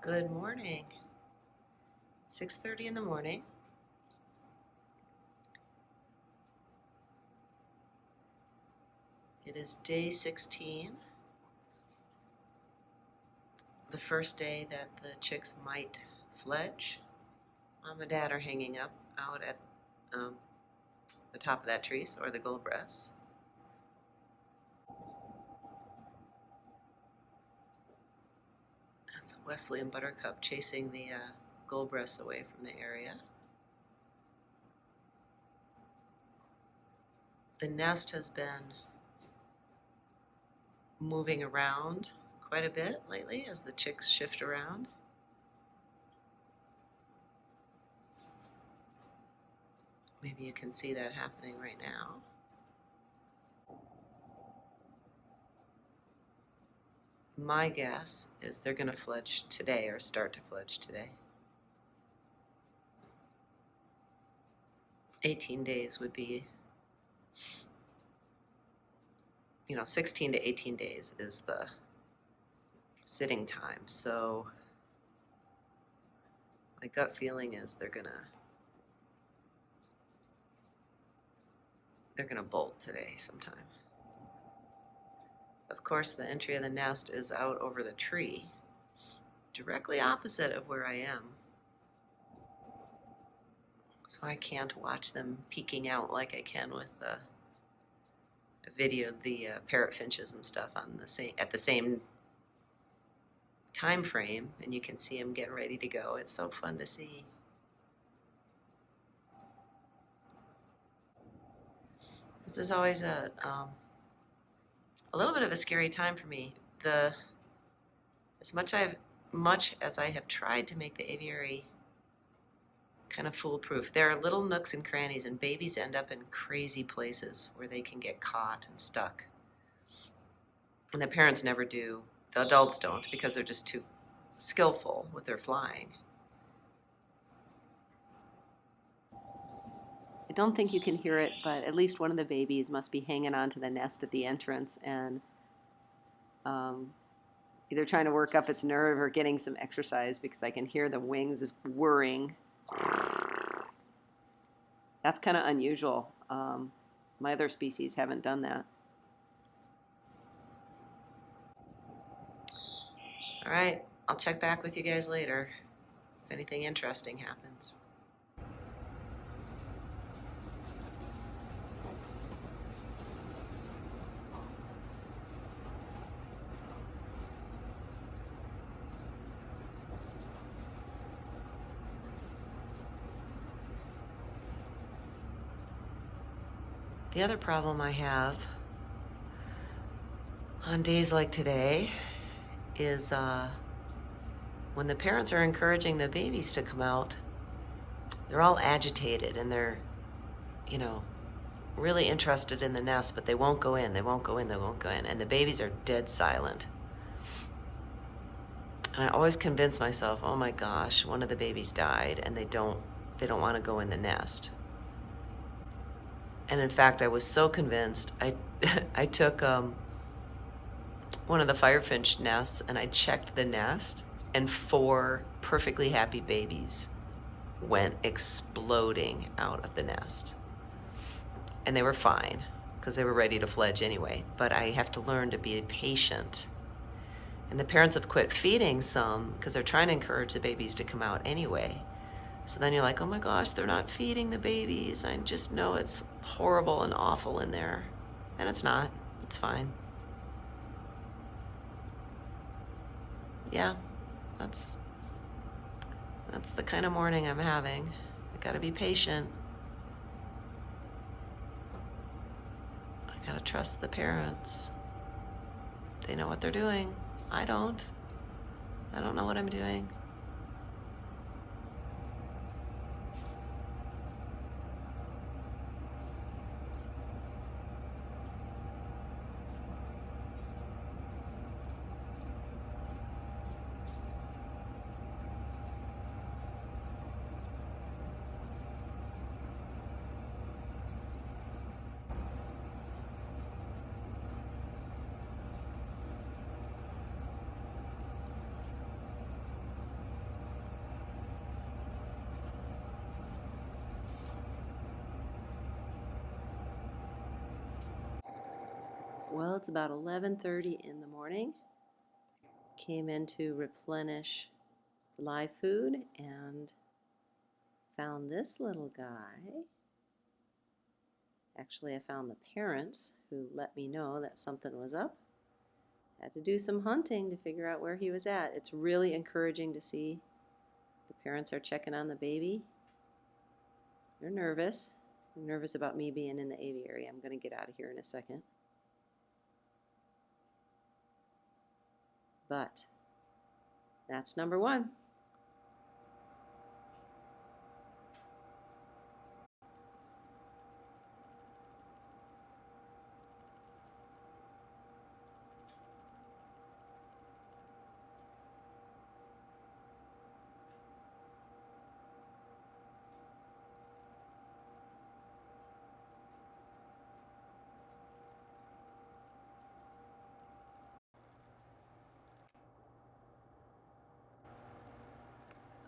Good morning. 6:30 in the morning. It is day 16, the first day that the chicks might fledge. Mom and Dad are hanging up out at the top of that tree, so are the goldbreasts. That's Wesley and Buttercup chasing the goldbreasts away from the area. The nest has been moving around quite a bit lately as the chicks shift around. Maybe you can see that happening right now. My guess is they're going to fledge today or start to fledge today. 18 days would be, 16 to 18 days is the sitting time. So my gut feeling is they're gonna bolt today sometime. Of course, the entry of the nest is out over the tree, directly opposite of where I am. So I can't watch them peeking out like I can with a video of the parrot finches and stuff on at the same time frame, and you can see them getting ready to go. It's so fun to see. This is always a little bit of a scary time for me. As much as I have tried to make the aviary kind of foolproof, there are little nooks and crannies, and babies end up in crazy places where they can get caught and stuck. And the parents never do. The adults don't, because they're just too skillful with their flying. I don't think you can hear it, but at least one of the babies must be hanging on to the nest at the entrance and either trying to work up its nerve or getting some exercise, because I can hear the wings whirring. That's kind of unusual. My other species haven't done that. All right, I'll check back with you guys later if anything interesting happens. The other problem I have on days like today is when the parents are encouraging the babies to come out, they're all agitated and they're, really interested in the nest, but they won't go in, they won't go in, and the babies are dead silent. And I always convince myself, oh my gosh, one of the babies died and they don't want to go in the nest. And in fact, I was so convinced, I took one of the firefinch nests and I checked the nest, and 4 perfectly happy babies went exploding out of the nest. And they were fine because they were ready to fledge anyway. But I have to learn to be patient. And the parents have quit feeding some because they're trying to encourage the babies to come out anyway. So then you're like, oh my gosh, they're not feeding the babies. I just know it's horrible and awful in there. And it's not. It's fine. Yeah, that's the kind of morning I'm having. I gotta be patient. I gotta trust the parents. They know what they're doing. I don't know what I'm doing. Well, it's about 11:30 in the morning. Came in to replenish live food and found this little guy. Actually, I found the parents who let me know that something was up. Had to do some hunting to figure out where he was at. It's really encouraging to see the parents are checking on the baby. They're nervous. I'm nervous about me being in the aviary. I'm going to get out of here in a second. But that's number one.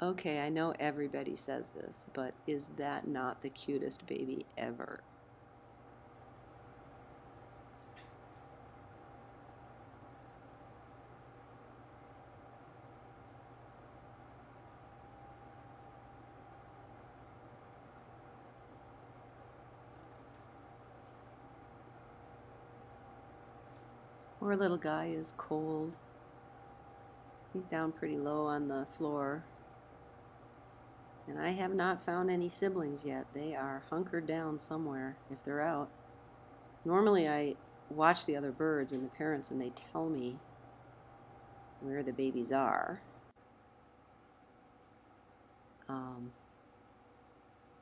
Okay, I know everybody says this, but is that not the cutest baby ever? This poor little guy is cold. He's down pretty low on the floor. And I have not found any siblings yet. They are hunkered down somewhere if they're out. Normally I watch the other birds and the parents and they tell me where the babies are.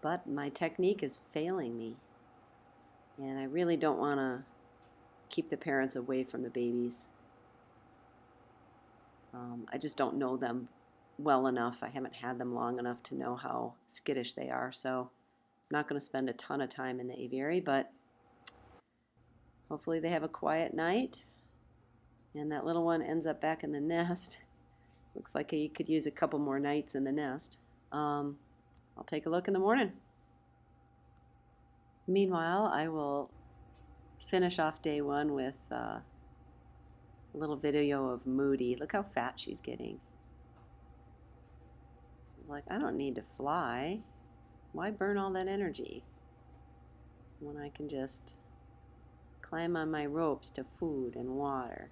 But my technique is failing me. And I really don't want to keep the parents away from the babies. I just don't know them well enough. I haven't had them long enough to know how skittish they are. So I'm not going to spend a ton of time in the aviary, but hopefully they have a quiet night. And that little one ends up back in the nest. Looks like he could use a couple more nights in the nest. I'll take a look in the morning. Meanwhile, I will finish off day one with a little video of Moody. Look how fat she's getting. She's like, I don't need to fly. Why burn all that energy when I can just climb on my ropes to food and water?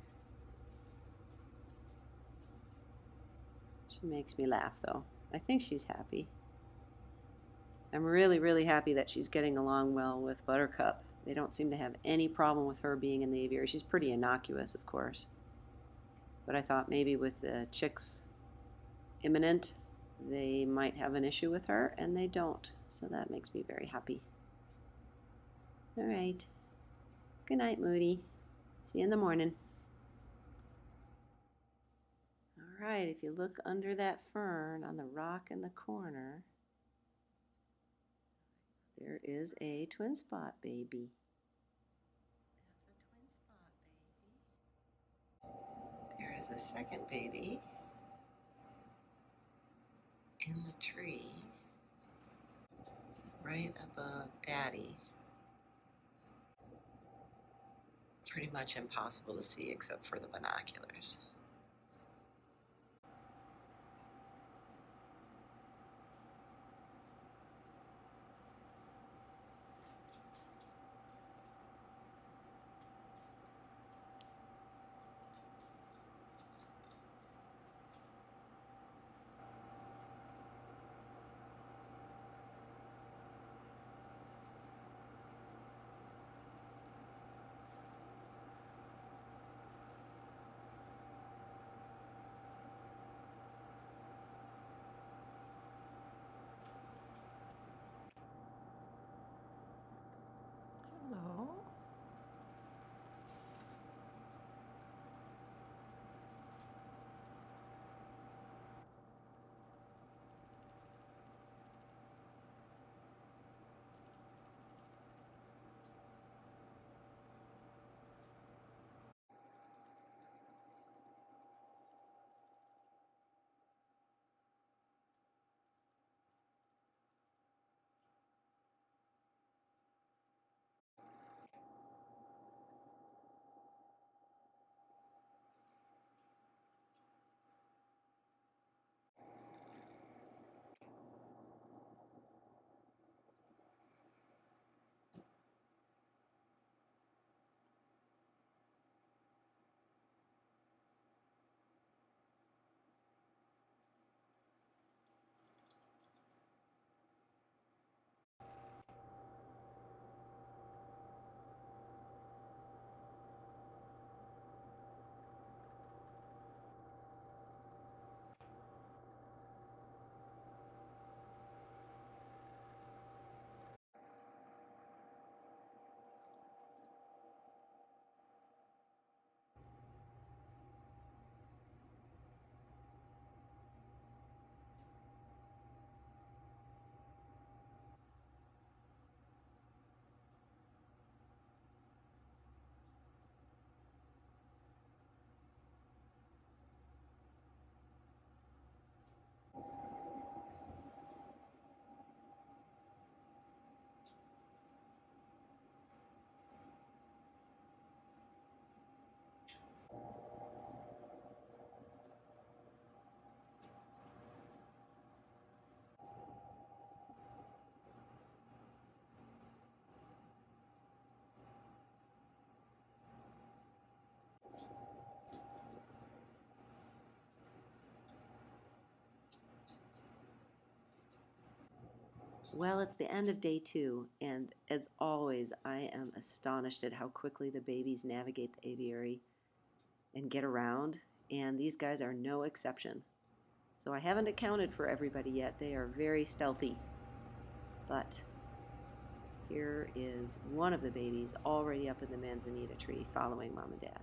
She makes me laugh, though. I think she's happy. I'm really, really happy that she's getting along well with Buttercup. They don't seem to have any problem with her being in the aviary. She's pretty innocuous, of course. But I thought maybe with the chicks imminent, they might have an issue with her, and they don't. So that makes me very happy. All right. Good night, Moody. See you in the morning. All right, if you look under that fern on the rock in the corner, there is a twin spot baby. That's a twin spot baby. There is a second baby in the tree right above Daddy. Pretty much impossible to see except for the binoculars. Well, it's the end of day 2, and as always, I am astonished at how quickly the babies navigate the aviary and get around, and these guys are no exception. So I haven't accounted for everybody yet. They are very stealthy. But here is one of the babies already up in the manzanita tree following Mom and Dad.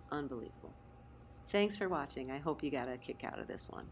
Unbelievable. Thanks for watching. I hope you got a kick out of this one.